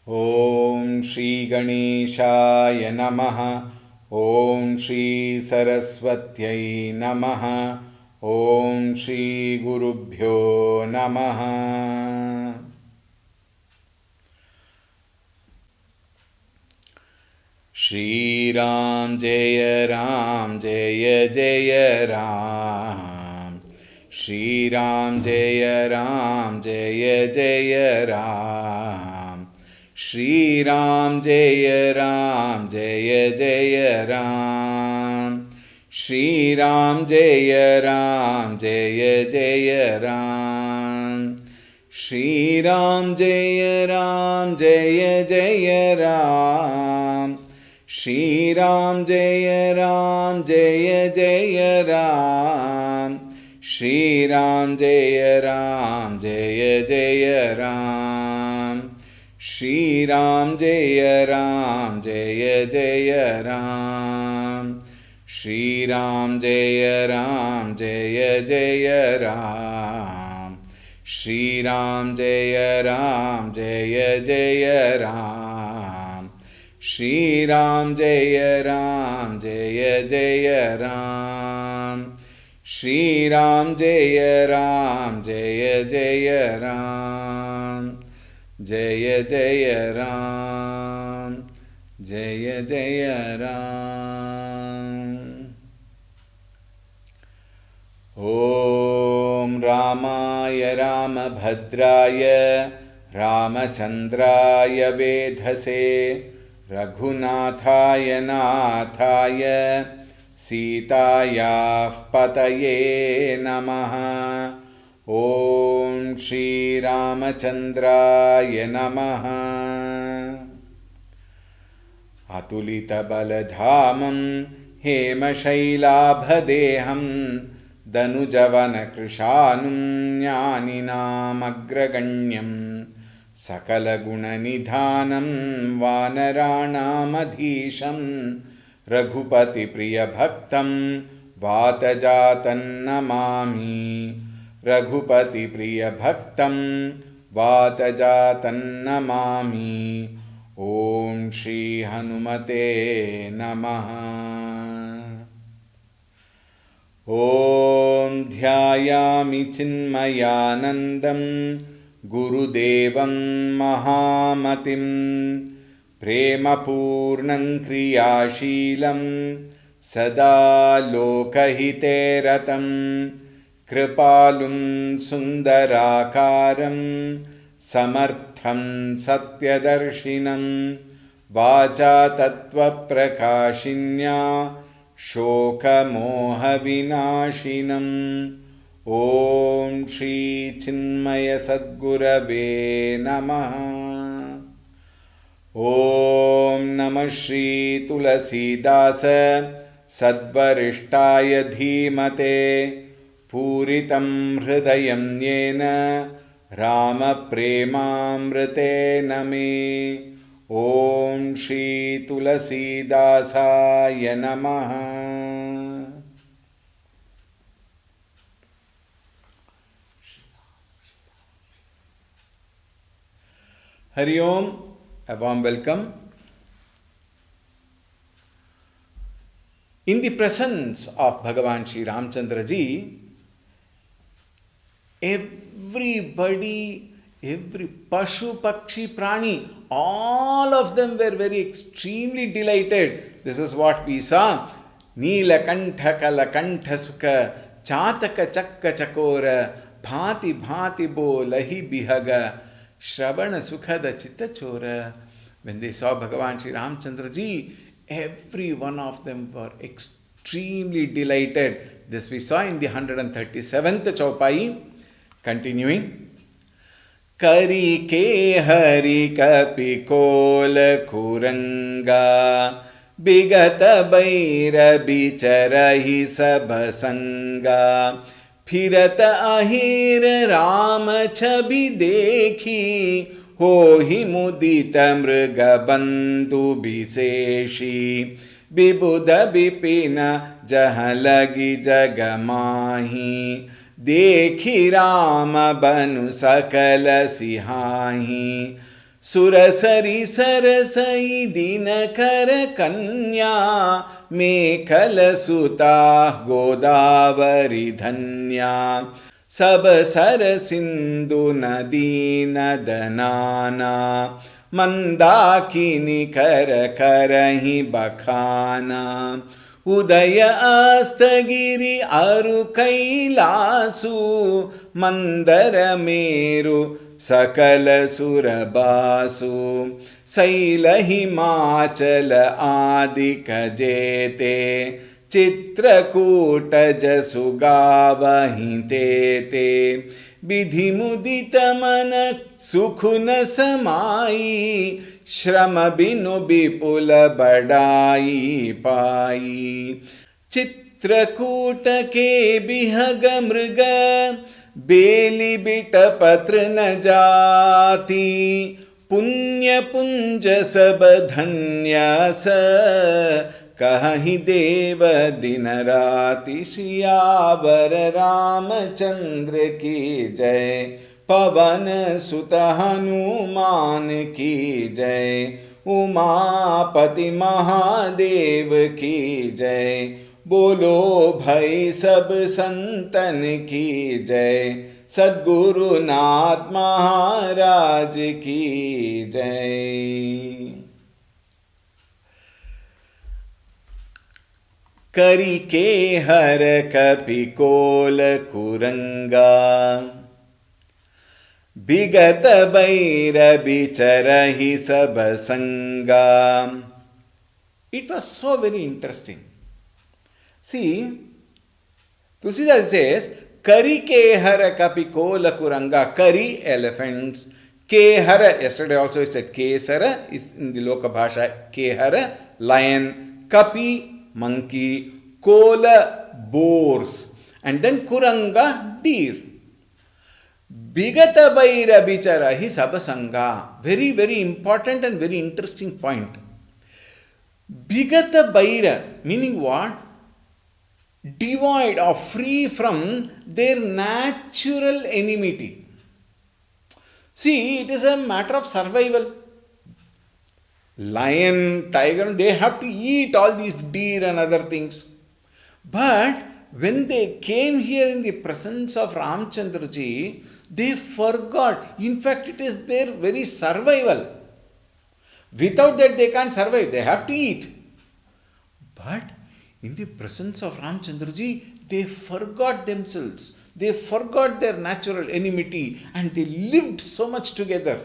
ॐ श्री गणेशाय नमः। ॐ श्री सरस्वत्यै नमः। ॐ श्री गुरुभ्यो नमः। श्रीराम जय राम जय जय राम। श्रीराम जय राम जय जय राम। श्रीराम जय राम जय जय राम। श्रीराम जय राम जय जय राम। श्रीराम जय राम जय जय राम। श्रीराम जय राम जय जय राम। श्रीराम जय राम जय जय राम। श्रीराम जय राम जय जय राम। श्रीराम जय राम जय जय राम। श्रीराम जय राम जय जय राम। श्रीराम जय राम जय जय राम। श्रीराम जय राम जय जय राम। जय जय राम जय जय राम। ॐ रामाय रामभद्राय रामचन्द्राय वेधसे रघुनाथाय नाथाय सीतायाः पतये नमः। ॐ श्रीरामचन्द्राय नमः। अतुलितबलधामं हेमशैलाभदेहं दनुजवनकृशानुं ज्ञानिनामग्रगण्यं सकलगुणनिधानं वानराणामधीशं रघुपतिप्रियभक्तं वातजातन्नमामि। रघुपतिप्रियभक्तं वातजातन्नमामि। ॐ श्रीहनुमते नमः। ॐ ध्यायामि चिन्मयानन्दं गुरुदेवं महामतिं प्रेमपूर्णं क्रियाशीलं सदा लोकहिते रतं कृपालुं सुन्दराकारं समर्थं सत्यदर्शिनं वाचा तत्त्वप्रकाशिन्या शोकमोहविनाशिनं। ॐ श्रीचिन्मयसद्गुरवे नमः। ॐ नमः श्री तुलसीदास सद्वरिष्ठाय धीमते पूरितं हृदयं येन रामप्रेमामृतेन मे। ॐ श्री तुलसीदासाय नमः। हरि ओम, a warm welcome. In the presence of Bhagavan Sri Ramchandra ji, everybody, every Pashu, Pakshi, Prani, all of them were very extremely delighted. This is what we saw. Neelakantha Kalakantha Sukha Chataka Chakka Chakora Bhati Bhati Bo Lahi Bihaga Shravana Sukhada Chitta Chora. When they saw Bhagavan Sri Ramchandra ji, every one of them were extremely delighted. This we saw in the 137th Chaupai. Continuing. Kari ke hari kapikol kuranga bigata baira bicharahi sabasanga फिरत अहिर राम छवि देखी होहि मुदित मृग बंधु विशेषी विबुध विपिन जह लगी जग माही देखी राम बनु सकल सिहाही सुरसरी सरसई दिनकर कन्या मेखल सुता गोदावरी धन्या सब सर सिंधु नदी नदनाना मंदाकिनी कर करहि बखाना उदय अस्तगिरि अरु कैलासु मंदर मेरु सकल सुरबासु शैल हिमाचल आदिक जेते चित्रकूट जसु गावहि ते विधि मुदित मन सुख न समाई श्रम बिनु विपुल बढ़ाई पाई चित्रकूट के बिहग मृग बेली बिट पत्र न जाती पुण्य पुंज सब धन्य स कहि देव दिन राति सियावर रामचंद्र की जय पवन सुत हनुमान की जय उमापति महादेव की जय बोलो भाई सब संतन की जय सद्गुरुनाथ महाराज की जय। करी के हर कपि कोल कुरंगा विगत बैर बिचरहि सब संगा। It was so very interesting. See, Tulsi says, Kari ke hara kapi kola kuranga. Kari, elephants. Kehara, yesterday also it said Kesara, is in the Loka Bhasha. Kehara, lion. Kapi, monkey. Kola, boars. And then Kuranga, deer. Bigata Baira Bichara, hi Sabasanga. Very, very important and very interesting point. Bigata Baira, meaning what? Devoid or free from their natural enmity. See, it is a matter of survival. Lion, tiger, they have to eat all these deer and other things. But when they came here in the presence of Ramchandraji, they forgot. In fact, it is their very survival. Without that, they can't survive. They have to eat. But in the presence of Ramchandraji, they forgot themselves. They forgot their natural enmity and they lived so much together.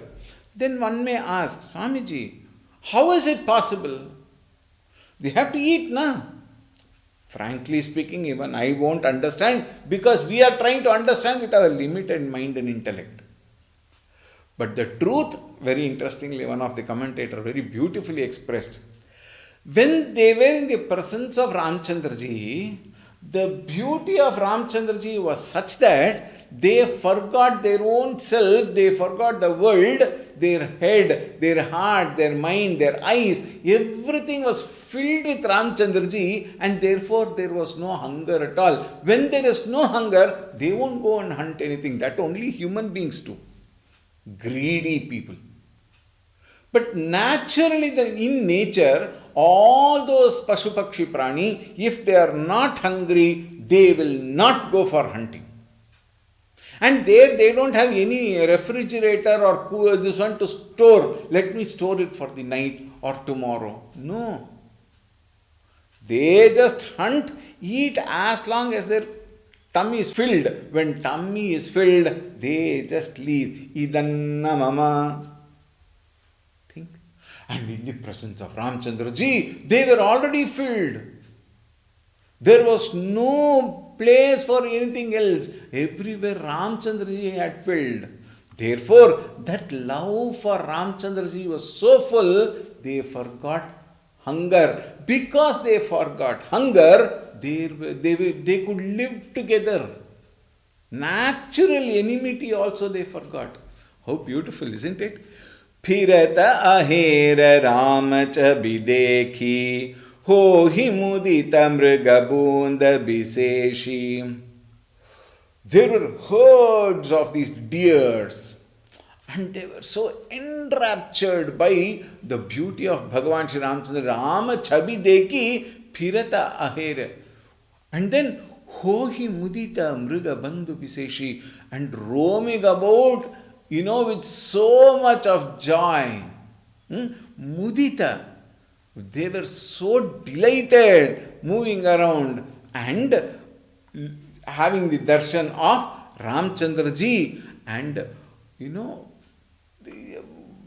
Then one may ask, Swamiji, how is it possible? They have to eat now. Frankly speaking, even I won't understand because we are trying to understand with our limited mind and intellect. But the truth, very interestingly, one of the commentators very beautifully expressed. When they were in the presence of Ramchandraji, the beauty of Ramchandraji was such that they forgot their own self, they forgot the world, their head, their heart, their mind, their eyes, everything was filled with Ramchandraji and therefore there was no hunger at all. When there is no hunger, they won't go and hunt anything. That only human beings do. Greedy people. But naturally, in nature, all those Pashu Pakshi Prani, if they are not hungry, they will not go for hunting. And there they don't have any refrigerator or this one to store. Let me store it for the night or tomorrow. No. They just hunt, eat as long as their tummy is filled. When tummy is filled, they just leave. Idanna mama. And in the presence of Ramchandraji, they were already filled. There was no place for anything else. Everywhere Ramchandraji had filled. Therefore, that love for Ramchandraji was so full, they forgot hunger. Because they forgot hunger, they could live together. Natural enmity also they forgot. How beautiful, isn't it? फिरत अहेर राम च विदेखी हो हि मुदित मृग बूंद विशेषी. There were herds of these deers And they were so enraptured by the beauty of Bhagavan Shri Ramchandra. Rama chabi deki phirata ahere. And then Hohi mudita mriga bandhu biseshi, and roaming about, with so much of joy. Mudita. They were so delighted moving around and having the darshan of Ramchandra ji. And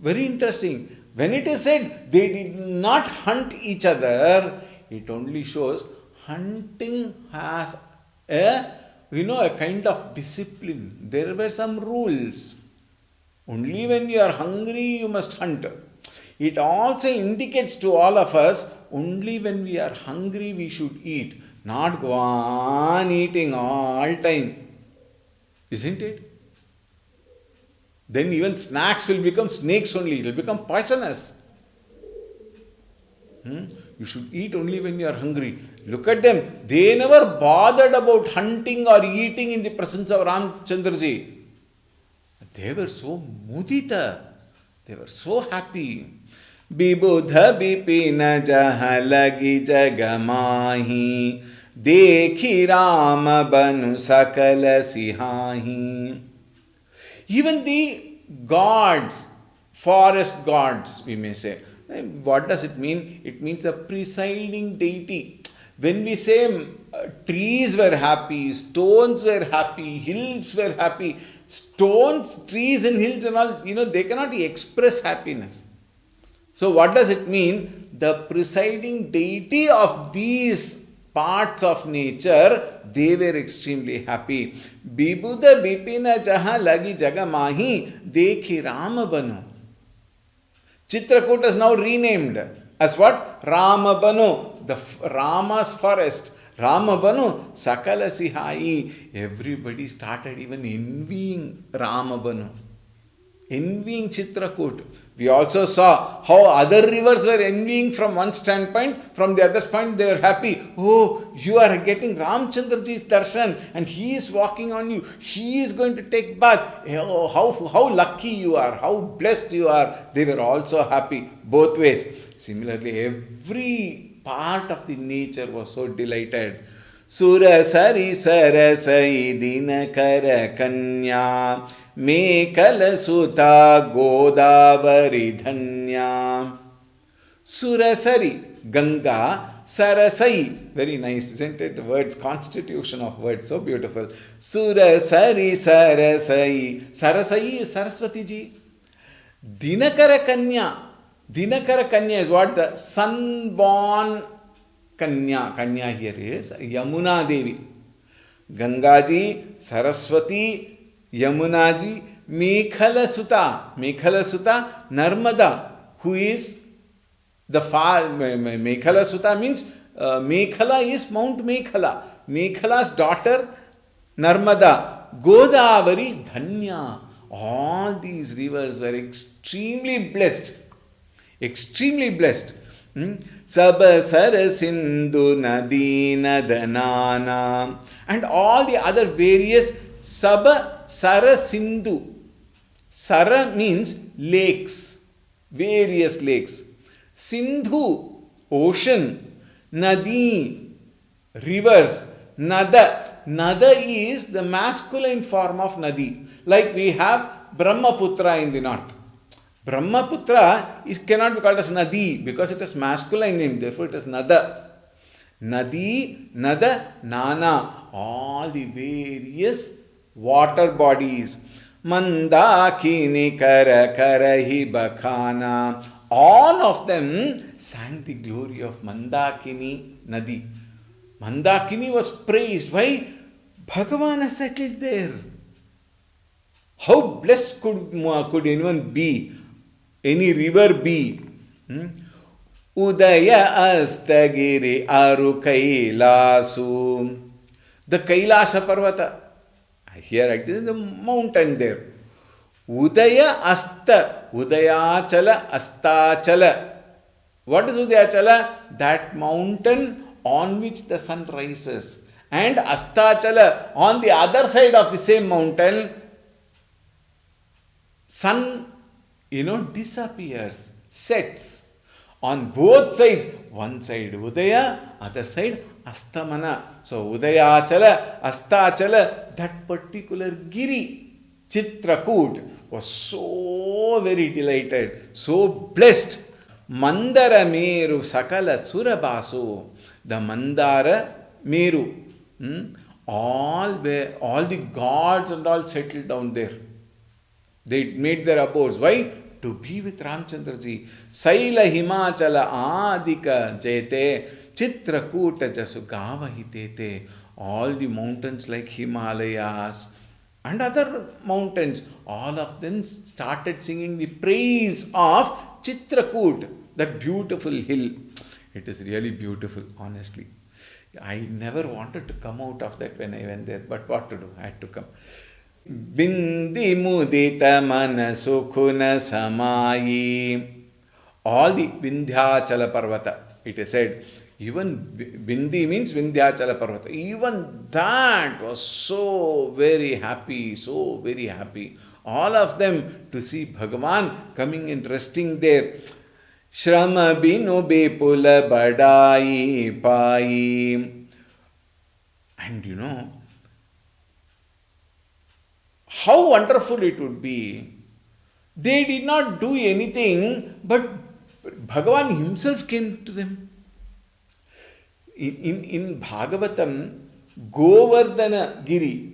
very interesting. When it is said they did not hunt each other, it only shows hunting has a kind of discipline. There were some rules. Only when you are hungry you must hunt. It also indicates to all of us, only when we are hungry we should eat, not go on eating all time. Isn't it? Then even snacks will become snakes only. It will become poisonous. You should eat only when you are hungry. Look at them. They never bothered about hunting or eating in the presence of Ramchandraji. They were so mudita. They were so happy. Bibudha bipina jahalagi jagamahi dekhi Rama banu sakala sihahi. Even the gods, forest gods, we may say. What does it mean? It means a presiding deity. When we say trees were happy, stones were happy, hills were happy, stones, trees and hills and all, they cannot express happiness. So what does it mean? The presiding deity of these parts of nature, they were extremely happy. Bibuda bipina jaha lagi jagamahi dekhi Rama banu. Chitrakoot is now renamed as what? Rama banu, the Rama's forest. Rama banu, sakala sihai. Everybody started even envying Rama banu, envying Chitrakoot. We also saw how other rivers were envying from one standpoint, from the other point they were happy. Oh, you are getting Ramchandraji's darshan and he is walking on you. He is going to take bath. Oh, how lucky you are, how blessed you are. They were also happy both ways. Similarly, every part of the nature was so delighted. Sura sari sarasai dinakara kanya Mekala Suta Godavari Dhanya. Surasari, Ganga, Sarasai. Very nice, isn't it? Words, constitution of words, so beautiful. Surasari, Sarasai. Sarasai is Saraswati ji. Dinakara Kanya. Dinakara Kanya is what? The sun-born Kanya. Kanya here is Yamuna Devi. Ganga ji, Saraswati, Yamuna ji, Mekhala Suta, Narmada, who is the far, Mekhala Suta means, Mekhala is Mount Mekhala. Mekhala's daughter, Narmada, Godavari, Dhanya. All these rivers were extremely blessed. Extremely blessed. Sabasara Sindhu Nadi Nadanana. And all the other various Saba, Sara, Sindhu. Sara means lakes, various lakes. Sindhu, ocean. Nadi, rivers. Nada. Nada is the masculine form of Nadi. Like we have Brahmaputra in the north. Brahmaputra cannot be called as Nadi because it is masculine name. Therefore it is Nada. Nadi, Nada, Nana. All the various water bodies. Mandakini kara karahi bakhana. All of them sang the glory of Mandakini Nadi. Mandakini was praised. Why? Bhagavan has settled there. How blessed could anyone be? Any river be? Udaya astagiri aru kailasu. The Kailasa Parvata. Here it is the mountain there. Udaya asta. Udayachala astachala. What is Udayachala? That mountain on which the sun rises. And astachala on the other side of the same mountain, sun, disappears, sets on both sides. One side Udaya, other side Astamana. So Udayachala, Astachala, that particular Giri, Chitrakoot, was so very delighted, so blessed. Mandara Meru Sakala Surabasu, the Mandara Meru, all the gods and all settled down there. They made their abodes. Why? To be with Ramchandraji. Saila Himachala Adika Jete Chitrakuta Jasugavahitete. All the mountains like Himalayas and other mountains, all of them started singing the praise of Chitrakoot, that beautiful hill. It is really beautiful, honestly. I never wanted to come out of that when I went there, but what to do? I had to come. Bindi mudita manasukhuna samayi. All the Vindhyachala Parvata, it is said. Even Bindi means Vindhyachala Parvata. Even that was so very happy, so very happy. All of them to see Bhagavan coming and resting there. Shrama binu bepula badai pai. And how wonderful it would be. They did not do anything, but Bhagavan himself came to them. In Bhagavatam, Govardhana Giri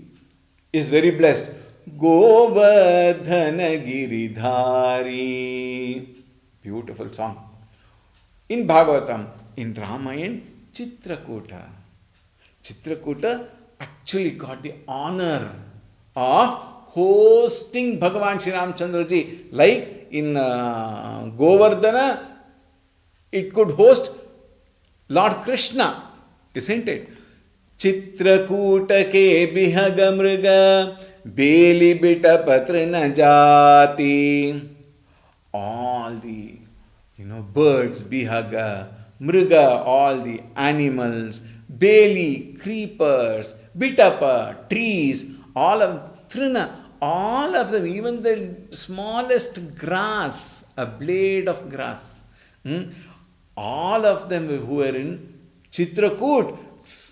is very blessed. Govardhana Giridhari. Beautiful song. In Bhagavatam, in Ramayan, Chitrakuta. Chitrakuta actually got the honor of hosting Bhagavan Sri Ramchandraji. Like in Govardhana, it could host Lord Krishna, isn't it? Chitrakuta ke bihaga mriga beli bita patrina jati. All the birds, bihaga, mriga, all the animals, beli, creepers, bitapa, trees, all of trina, all of them, even the smallest grass, a blade of grass, all of them who were in Chitrakoot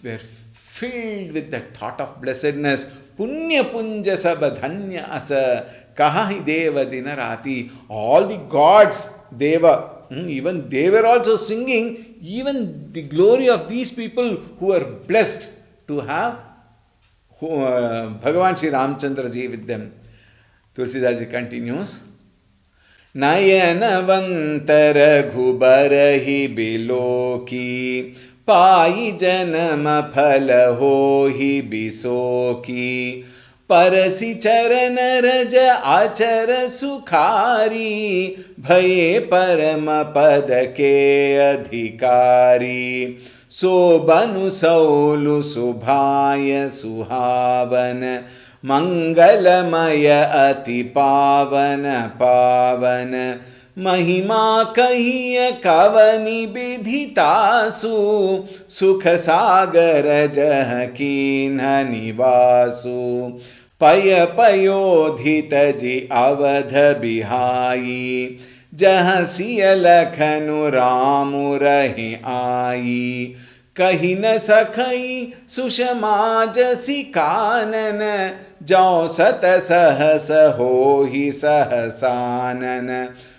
were filled with the thought of blessedness. Punya punja sabadhanya asa kahi deva dinarati. All the gods, deva, even they were also singing even the glory of these people who are blessed to have Bhagavan Sri Ramchandraji with them. Tulsidaji continues. नयनवंतर घुबरहि बिलोकी पाई जन्म फल हो ही बिसोकी परसि चरण रज आचर सुखारी भये परम पद के अधिकारी सोबनु सौलु सुभाय सुहावन मंगलमय अति पावन पावन महिमा कहिय कवनि विधितासु सुख सागर जह कीन्ह निवासु पय पयोधित जि अवध बिहाई जह सिय लखनु राम रहि आई कही न सखई सुषमा जसि कानन जौ सत सहस होहि सहसानन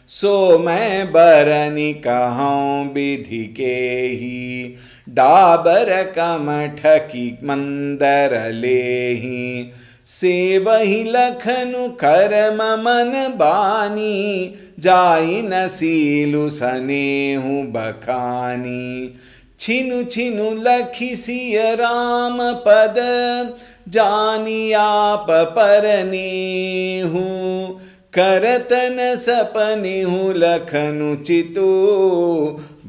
सो मैं बरनि कहूँ विधि के ही डाबर कमठ की मंदर लेहि सेवहि लखनु करम मन बानी जाई न सीलु सनेहु बखानी छिनु छिनु लखि सिय राम पद जानी आप परनेहु करतन सपनेहु लखनु चितु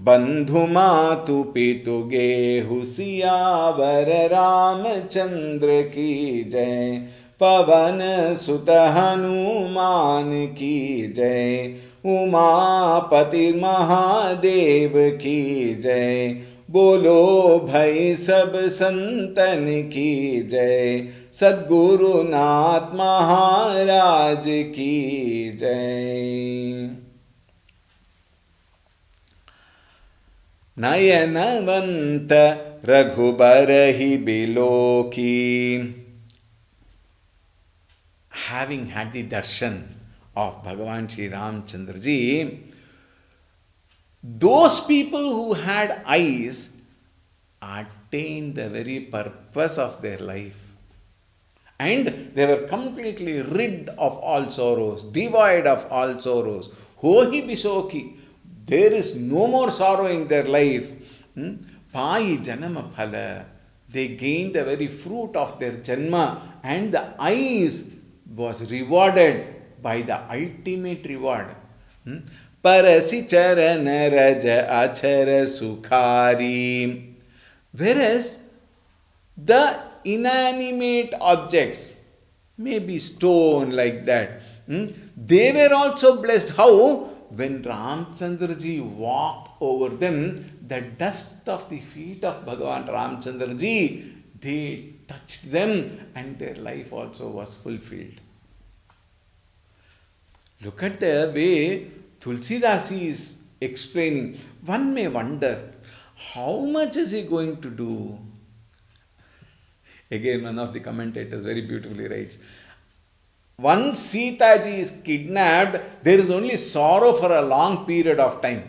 बंधु मातु पितु गेहु सियावर रामचंद्र की जय पवन सुत हनुमान की जय उमापति महादेव की जय बोलो भाई सब संतन की जय Sadgurunath Maharaj ki jai. Nayanavanta Raghubarahi Biloki. Having had the darshan of Bhagavan Sri Ramchandra ji, those people who had eyes attained the very purpose of their life. And they were completely rid of all sorrows, devoid of all sorrows. Hohi Bisoki, there is no more sorrow in their life. Pai Janama Phala, they gained the very fruit of their Janma, and the eyes was rewarded by the ultimate reward. Parasi charana raja achara sukhari. Whereas the inanimate objects, maybe stone like that, they were also blessed. How? When Ramchandra ji walked over them, the dust of the feet of Bhagavan Ramchandra ji, they touched them and their life also was fulfilled. Look at the way Tulsi is explaining. One may wonder, how much is he going to do? Again, one of the commentators very beautifully writes, once Sita ji is kidnapped, there is only sorrow for a long period of time.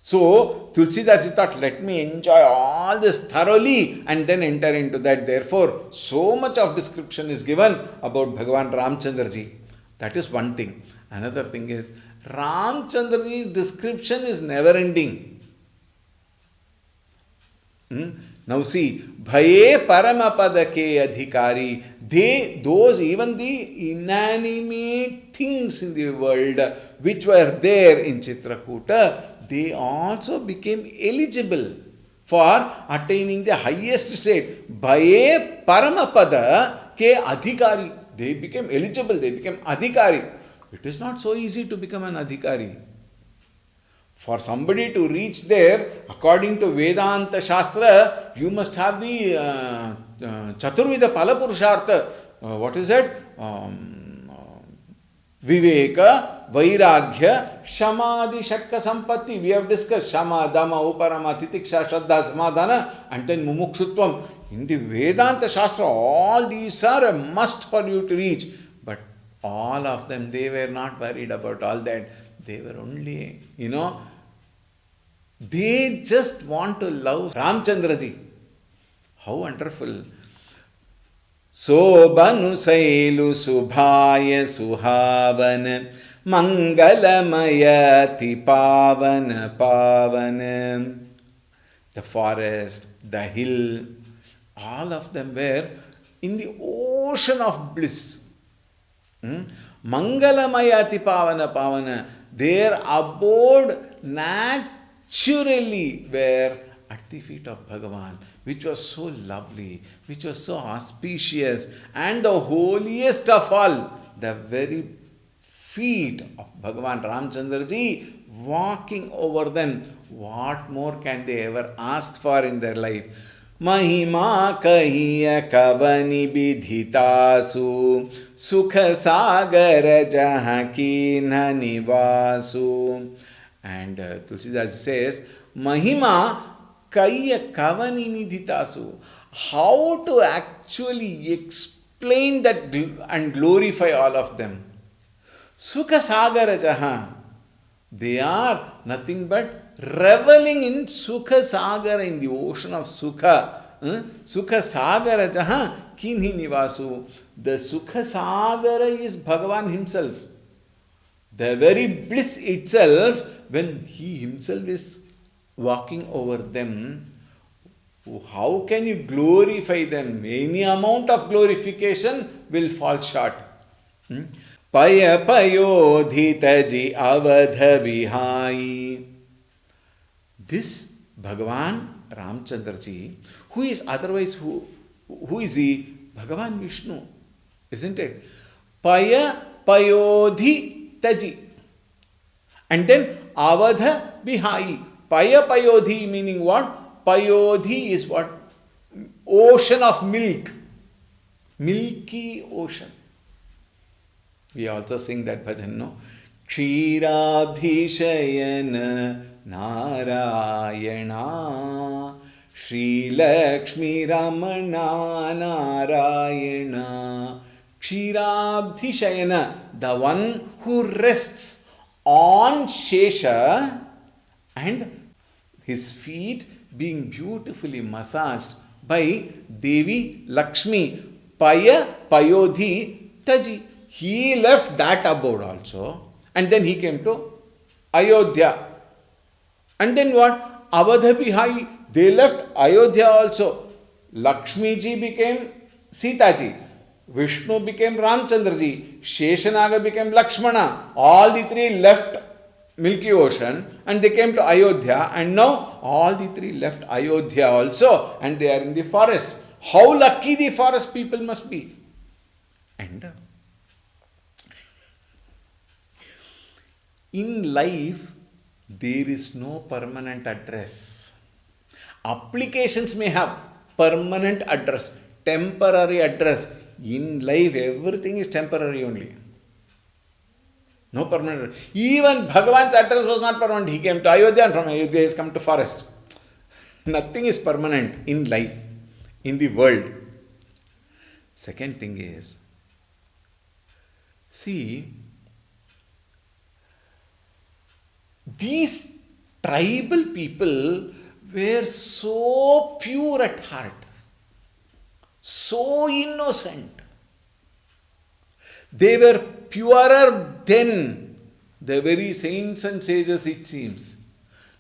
So, Tulsidas thought, let me enjoy all this thoroughly and then enter into that. Therefore, so much of description is given about Bhagavan Ramchandra ji. That is one thing. Another thing is, Ramchandra ji's description is never ending. Now see, Bhaye Paramapadake Adhikari, even the inanimate things in the world which were there in Chitrakuta, they also became eligible for attaining the highest state. Bhaye Paramapada ke Adhikari. They became eligible, they became Adhikari. It is not so easy to become an Adhikari. For somebody to reach there, according to Vedanta Shastra, you must have the Chaturvida Palapurushartha. What is it? Viveka, Vairagya, Shamadhi, Shakka Sampatti. We have discussed Shama, Dhamma, Uparama, Titiksha, Shraddha, Samadhana, and then Mumukshutvam. In the Vedanta Shastra, all these are a must for you to reach. But all of them, they were not worried about all that. They were only, they just want to love Ramchandra ji. How wonderful. Sobanu Sailu Subhaya Suhavana Mangalamaya Tipavana Pavana. The forest, the hill, all of them were in the ocean of bliss. Mangalamayati Pavana Pavana. Their abode naturally were at the feet of Bhagavan, which was so lovely, which was so auspicious, and the holiest of all, the very feet of Bhagavan Ramchandra ji, walking over them. What more can they ever ask for in their life? Mahima kahiya kavani bidhitasu sukha sagara jaha kinha nivasu. And Tulsidas says, Mahima kahiya kavani nidhitasu. How to actually explain that and glorify all of them? Sukha sagara jaha. They are nothing but reveling in Sukha Sagara, in the ocean of Sukha. Sukha Sagara jaha kinhi nivasu. The Sukha Sagara is Bhagavan himself. The very bliss itself, when he himself is walking over them, how can you glorify them? Any amount of glorification will fall short. Paya payodhitaji avadha vihai. This Bhagavan Ramchandra ji, who is otherwise, who is he? Bhagavan Vishnu, isn't it? Paya payodhi taji. And then avadha vihai. Paya payodhi meaning what? Payodhi is what? Ocean of milk. milky ocean. We also sing that bhajan, no? Ksheerabdhishayana Narayana Shri Lakshmi Ramana Narayana. Ksheerabdhishayana, the one who rests on Shesha and his feet being beautifully massaged by Devi Lakshmi Paya Payodhi Taji. He left that abode also, and then he came to Ayodhya. And then what? Avadha Bihai, they left Ayodhya also. Lakshmi ji became Sita ji. Vishnu became Ramchandra ji. Sheshanaga became Lakshmana. All the three left Milky Ocean and they came to Ayodhya, and now all the three left Ayodhya also, and they are in the forest. How lucky the forest people must be. And in life, there is no permanent address. Applications may have permanent address, temporary address. In life, everything is temporary only. No permanent address. Even Bhagavan's address was not permanent. He came to Ayodhya, and from Ayodhya he has come to forest. Nothing is permanent in life, in the world. Second thing is, see, these tribal people were so pure at heart, so innocent. They were purer than the very saints and sages, it seems.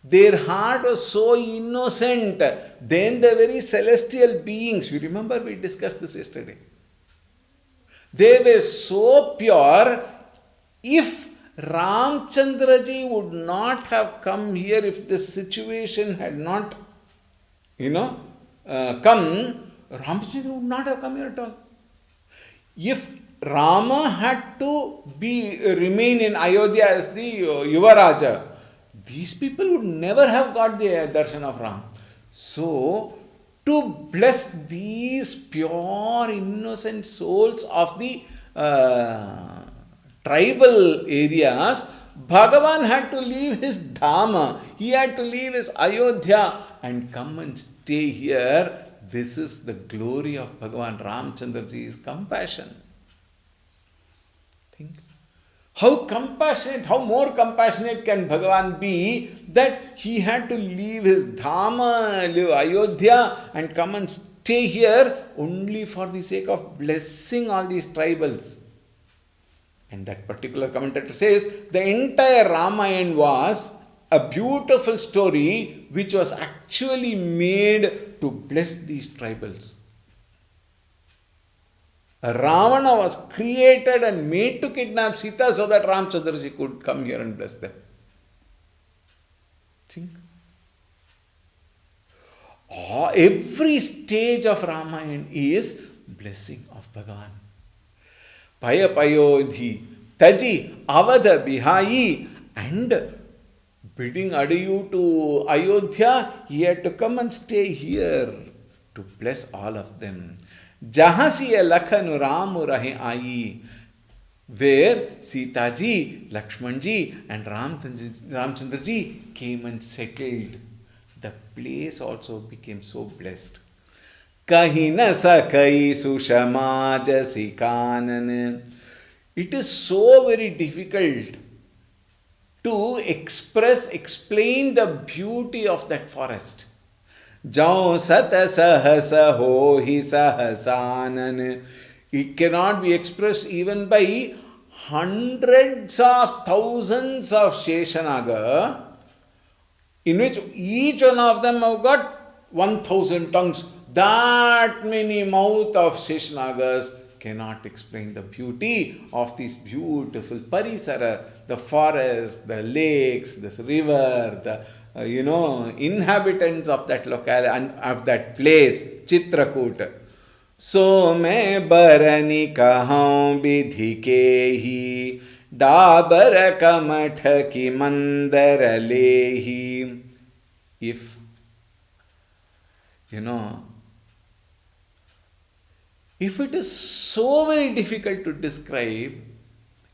Their heart was so innocent than the very celestial beings. You remember we discussed this yesterday. They were so pure. If Ramchandraji would not have come here, if this situation had not, come, Ramchandra would not have come here at all. If Rama had to remain in Ayodhya as the Yuvaraja, these people would never have got the darshan of Ram. So, to bless these pure, innocent souls of the tribal areas, Bhagavan had to leave his Dhama. He had to leave his Ayodhya and come and stay here. This is the glory of Bhagavan Ramchandraji's compassion. Think. How compassionate, how more compassionate can Bhagavan be that he had to leave his Dhama, leave Ayodhya and come and stay here only for the sake of blessing all these tribals. And that particular commentator says the entire Ramayan was a beautiful story which was actually made to bless these tribals. Ravana was created and made to kidnap Sita so that Ramchandraji could come here and bless them. Think. Every stage of Ramayan is blessing of Bhagavan. Paya Payodhi Taji Avadha Bihai, and bidding adieu to Ayodhya, he had to come and stay here to bless all of them. Jahasiya Lakhanu Ramu Rahe Ai, where Sita ji, Lakshman ji and Ramchandra ji came and settled. The place also became so blessed. Kahi na sakai sushama jasi kanan. It is so very difficult to explain the beauty of that forest. Jao sata sahasa ho hi sahasanan. It cannot be expressed even by hundreds of thousands of Sheshanaga, in which each one of them have got 1,000 tongues. That many mouth of Sheshanagas cannot explain the beauty of this beautiful parisara, the forest, the lakes, this river, the inhabitants of that locality and of that place, Chitrakoot. So मैं बरनी कहूँ विधि के ही डाबर कमठ की मंदर ले ही. If If it is so very difficult to describe,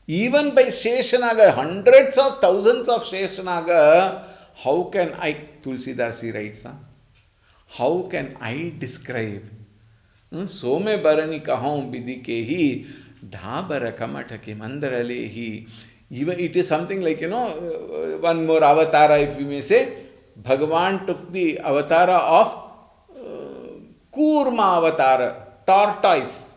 even by Sheshanaga, hundreds of thousands of Sheshanaga, how can I, Tulsidasi writes, how can I describe? So me barani kahon bidi ke hi, dhabara kamata ke mandarale hi. Even it is something like, one more avatara, if you may say. Bhagavan took the avatara of Kurma avatara, tortoise.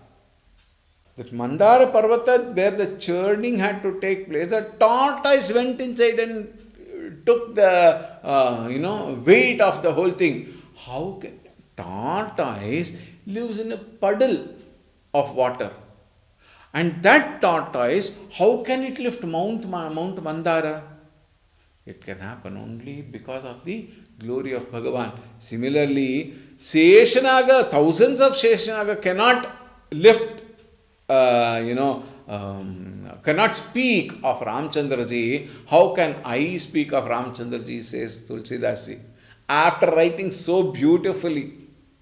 That Mandara Parvata, where the churning had to take place, a tortoise went inside and took the weight of the whole thing. How can tortoise lives in a puddle of water? And that tortoise, how can it lift Mount Mandara? It can happen only because of the glory of Bhagavan. Similarly, Sheshanaga, thousands of Sheshanaga cannot lift, cannot speak of Ramchandraji. How can I speak of Ramchandraji, says Tulsidasi. After writing so beautifully,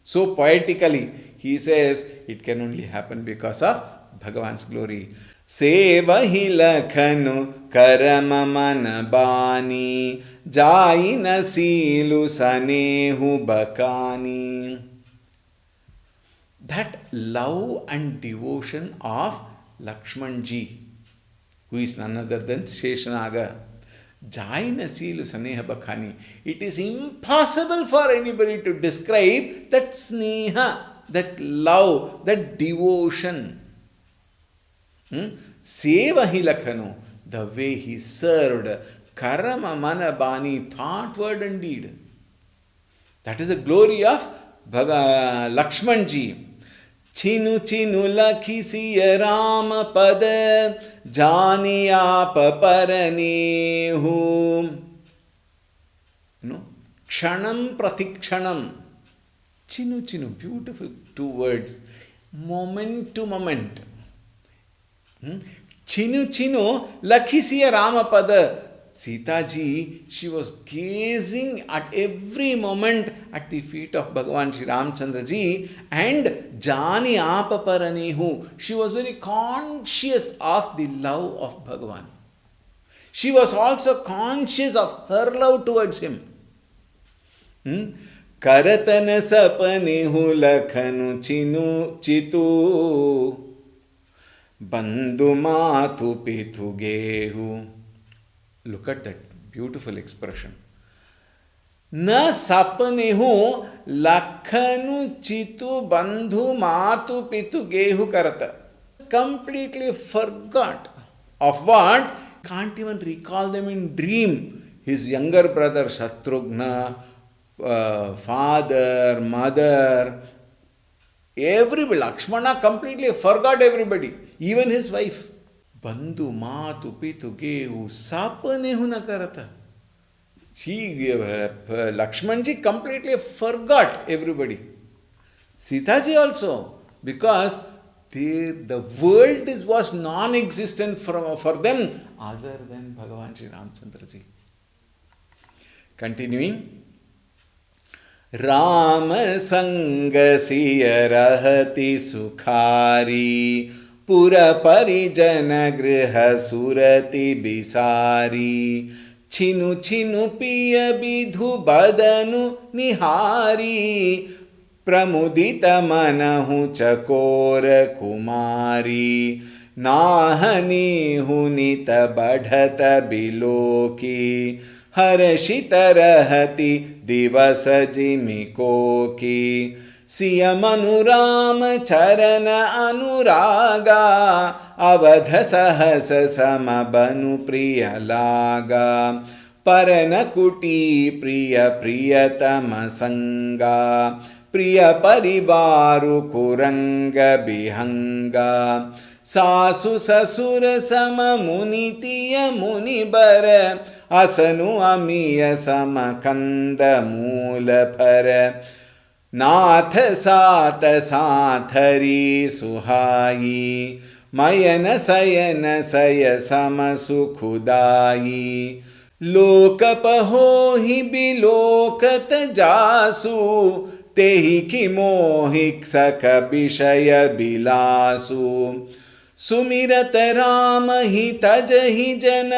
so poetically, he says it can only happen because of Bhagavan's glory. Sevahi lakhanu karama manabani jaina silu sanehu bakani. That love and devotion of Lakshmanji, who is none other than Sheshanaga. Jaina silu saneha bakani. It is impossible for anybody to describe that sneha, that love, that devotion. Sevahi lakhanu, the way he served, karama manabani, thought, word and deed. That is the glory of Lakshmanji. Chinu chinu lakhi siya Rama pada, jani apa paranehu. Kshanam pratikshanam. Chinu chinu, beautiful two words. Moment to moment. Chinu chinu lakhi siya Rama pada. Sita ji, she was gazing at every moment at the feet of Bhagavan Shri Ramchandra ji, and jani apa paranehu. She was very conscious of the love of Bhagavan. She was also conscious of her love towards him. Karatana sapanehu lakhanu chinu chitu bandhu matu pitu gehu. Look at that beautiful expression. Na sapanehu lakhanu chitu bandhu matu pitu gehu karata. Completely forgot of what? Can't even recall them in dream. His younger brother Shatrughna, father, mother, everybody. Lakshmana completely forgot everybody, even his wife. Bandhu matu pitu gehu sapanehu na karata. Lakshmanji completely forgot everybody. Sitaji also, because the world was non-existent for them other than Bhagavan Shri Ramchandra ji. Continuing. Rama sangasiya rahati sukhari pura parijana griha surati bisari chinu chinu piya bidhu badanu nihari pramudita manahu chakora kumari nahani hunita badhata biloki harshita rahati divasa jimikoki Siya मनुराम चरण अनुरागा अवध सहस सम बनु प्रिय लागा परन कुटी प्रिय प्रियतम संगा प्रिय परिवारु कुरंग बिहंगा सासु ससुर सम मुनितिय मुनिबर असनु अमीय सम कंद मूल फर नाथ सात साथरी सुहाई मयन सयन सय सम सुखुदाई लोक पहो ही बिलोकत जासु तेहि किमोहिक्सक विषय बिलासु सुमिरत राम ही तजहि जन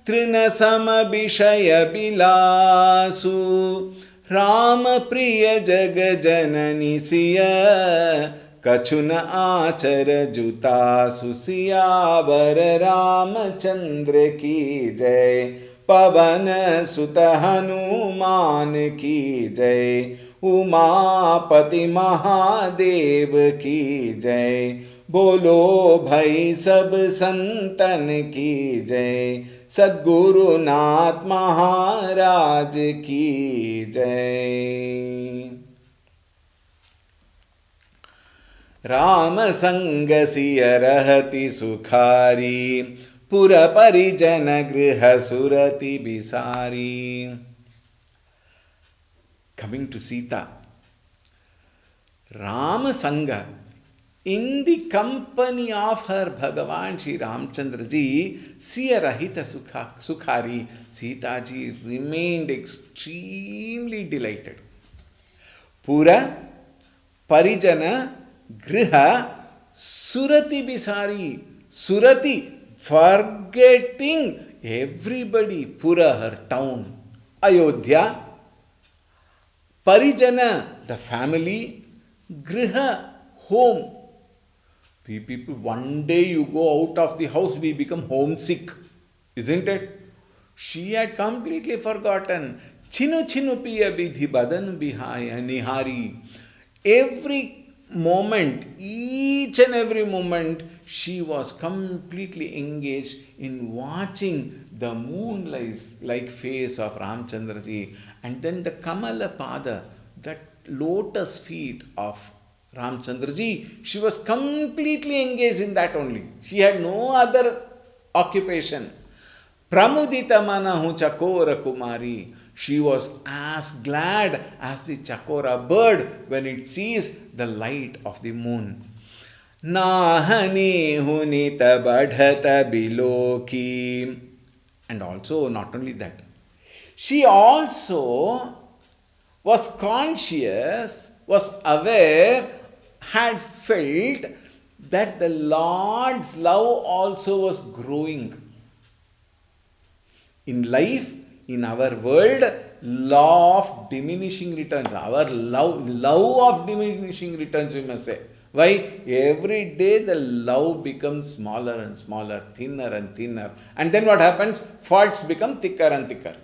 तृण सम विषय बिलासु राम प्रिय जग जननी सिय कछुन आचर जुता सुसियावर रामचंद्र की जय पवन सुत हनुमान की जय उमापति महादेव की जय बोलो भाई सब संतन की जय सद्गुरुनाथ महाराज की जय। राम संग सिय रहति सुखारी पुर परिजन गृह सुरति बिसारी। Coming to Sita, Ram Sangha, in the company of her Bhagavan Shri Ramchandra ji, Siya Rahita Sukhari, Sita ji remained extremely delighted. Pura Parijana Griha Surati Bisari, Surati, forgetting everybody, Pura, her town, Ayodhya, Parijana, the family, Griha, home. We people, one day you go out of the house, we become homesick, isn't it? She had completely forgotten. Chinu chinu piya vidhi badan bihaya nihari. Every moment, each and every moment, she was completely engaged in watching the moonlight-like face of Ramchandra ji, and then the Kamala Pada, that lotus feet of Ramchandra ji. She was completely engaged in that only. She had no other occupation. Pramudita manahu chakora kumari. She was as glad as the chakora bird when it sees the light of the moon. Nahani hunita badhata biloki. And also, not only that, she also was conscious, was aware, had felt that the Lord's love also was growing. In life, in our world, law of diminishing returns, our love of diminishing returns, we must say. Why? Every day the love becomes smaller and smaller, thinner and thinner. And then what happens? Faults become thicker and thicker.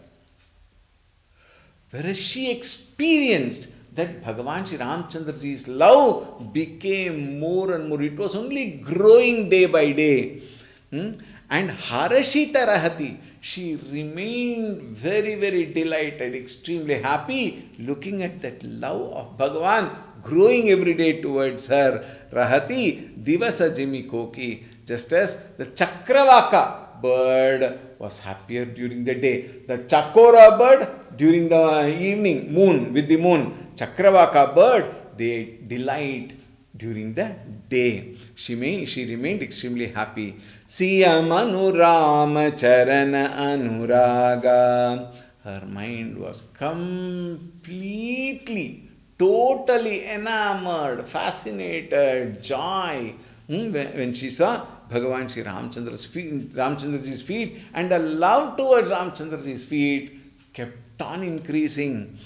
Whereas she experienced that Bhagavan Shri Ramchandra ji's love became more and more. It was only growing day by day. And Harashita Rahati, she remained very, very delighted, extremely happy, looking at that love of Bhagavan growing every day towards her. Rahati Divasa Jimi Koki, just as the Chakravaka bird was happier during the day. The Chakora bird during the evening, moon, with the moon. Chakravaka bird, they delight during the day. She remained extremely happy. Siyam Anurama Charana Anuraga. Her mind was completely, totally enamored, fascinated, joy. When she saw Bhagavan Shri Ramchandra ji's feet, and the love towards Ramchandra ji's feet kept on increasing.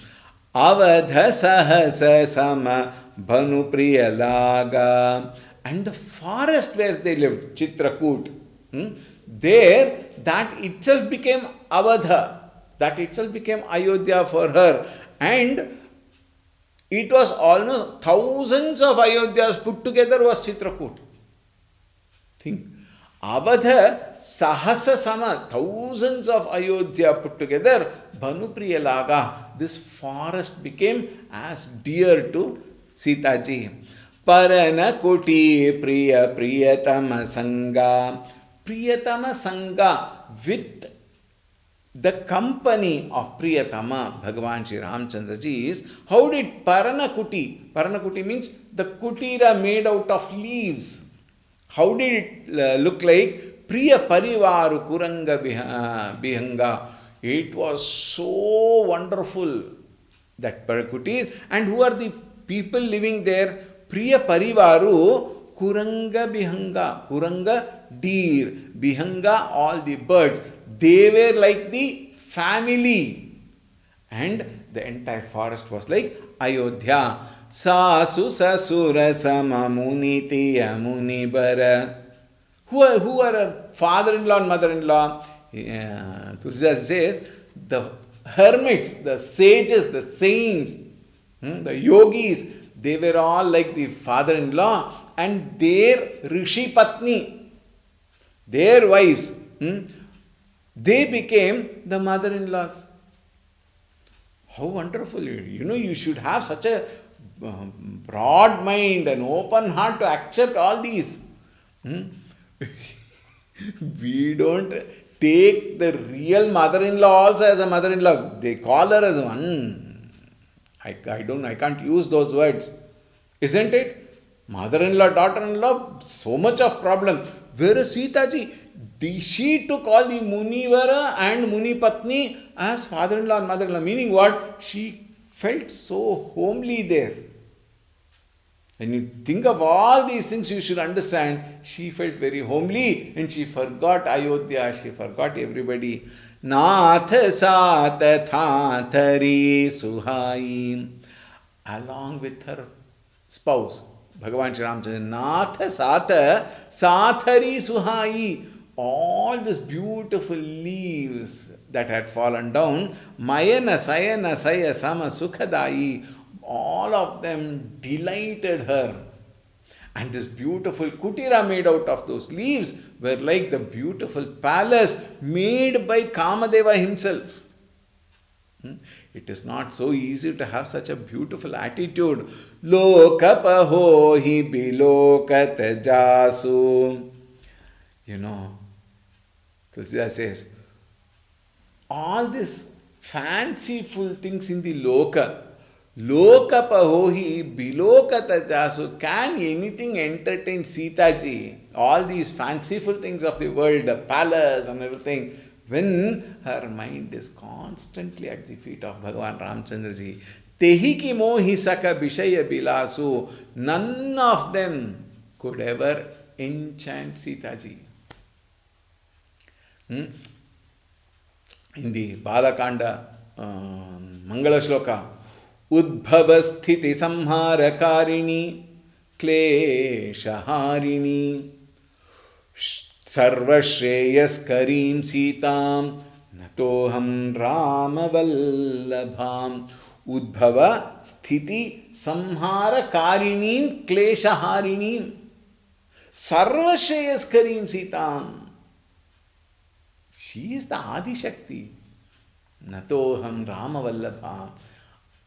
Avadha sahasa sama bhanu priya laga. And the forest where they lived, Chitrakoot, there, that itself became Avadha. That itself became Ayodhya for her. And it was almost thousands of Ayodhyas put together was Chitrakoot. Think. Avadha Sahasa Sama, thousands of Ayodhya put together, Bhanu Priyalaga. This forest became as dear to Sita ji. Parana Kuti Priya Priyatama Sangha. Priyatama Sangha, with the company of Priyatama, Bhagavan Shri Ramchandra ji, is, how did Paranakuti? Paranakuti means the kutira made out of leaves. How did it look like? Priya Parivaru Kuranga Bihanga. It was so wonderful. that Parakutir. And who are the people living there? Priya Parivaru, Kuranga Bihanga. Kuranga, deer. Bihanga, all the birds. They were like the family. And the entire forest was like Ayodhya. Sasu Sasura Samamuniti Amunibara. Who are her father-in-law and mother-in-law? Tulsi says, the hermits, the sages, the saints, the yogis, they were all like the father-in-law, and their Rishi Patni, their wives, they became the mother-in-laws. How wonderful. You should have such a broad mind and open heart to accept all these. We don't take the real mother-in-law also as a mother-in-law. They call her as one. I can't use those words. Isn't it? Mother-in-law, daughter-in-law, so much of problem. Whereas Sita ji, she took all the Munivara and Munipatni as father-in-law and mother-in-law. Meaning what? She felt so homely there. When you think of all these things, you should understand, she felt very homely and she forgot Ayodhya, she forgot everybody. Nath Sat Thari Suhai. Along with her spouse, Bhagavan Shri Ramchandra, Nath Sat Sathari Suhai. All these beautiful leaves that had fallen down, Mayana Sayana Saya Sama Sukhadai. All of them delighted her. And this beautiful kutira made out of those leaves were like the beautiful palace made by Kamadeva himself. It is not so easy to have such a beautiful attitude. Lokapahohi bilokat jasu. Tulsi says, all these fanciful things in the loka, Lokapahohi bilokata jasu. Can anything entertain Sita ji? All these fanciful things of the world, the palace and everything, when her mind is constantly at the feet of Bhagavan Ramchandra ji. Tehi ki mohi saka bishaya bilasu. None of them could ever enchant Sita ji. In the Balakanda Mangala Shloka, Udbhava sthiti samharakarini kleshaharini sarvashreyaskarim sitam natoham ramavallabham. Udbhava sthiti samharakarini kleshaharini sarvashreyaskarim sitam. She is the Adi Shakti. Natoham ramavallabham.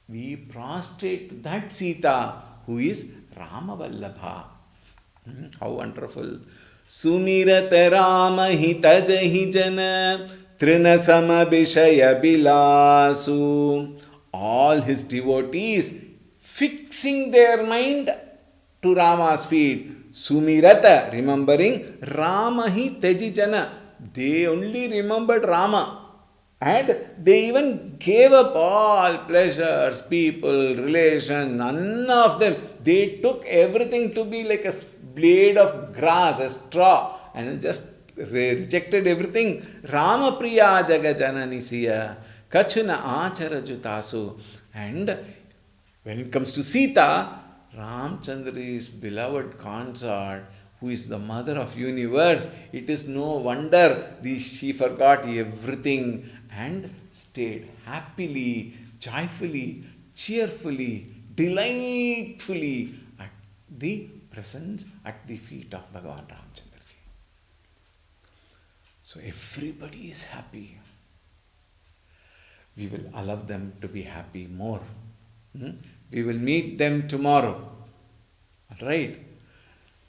We prostrate to that Sita who is Ramavallabha. How wonderful. Sumirata Rama hitajahi jana trinasama bishaya bilasu. All his devotees fixing their mind to Rama's feet. Sumirata, remembering Ramahi tejijana. They only remembered Rama. And they even gave up all pleasures, people, relations, none of them. They took everything to be like a blade of grass, a straw, and just rejected everything. Rama Priya Jagajanani Siya Kachuna Achara Jutasu. And when it comes to Sita, Ramchandri's beloved consort, who is the mother of universe, it is no wonder she forgot everything and stayed happily, joyfully, cheerfully, delightfully at the presence, at the feet of Bhagavan Ramchandra ji. So everybody is happy. We will allow them to be happy more. We will meet them tomorrow. Alright?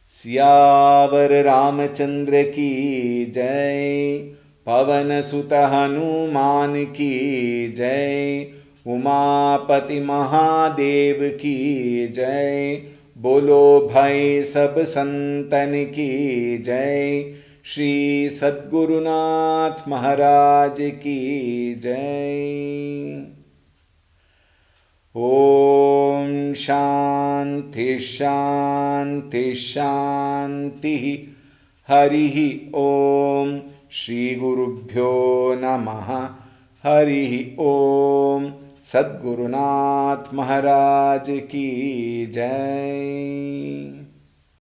Siyavar Ramchandra की जय, पवन सुत हनुमान की जय, उमापति महादेव की जय, बोलो भाई सब संतन की जय, श्री सद्गुरुनाथ महाराज की जय। Om Shanti Shanti Shanti. Harihi Om. Shri Gurubhyo Namaha. Harihi Om. Sadgurunath Maharaj Ki Jai.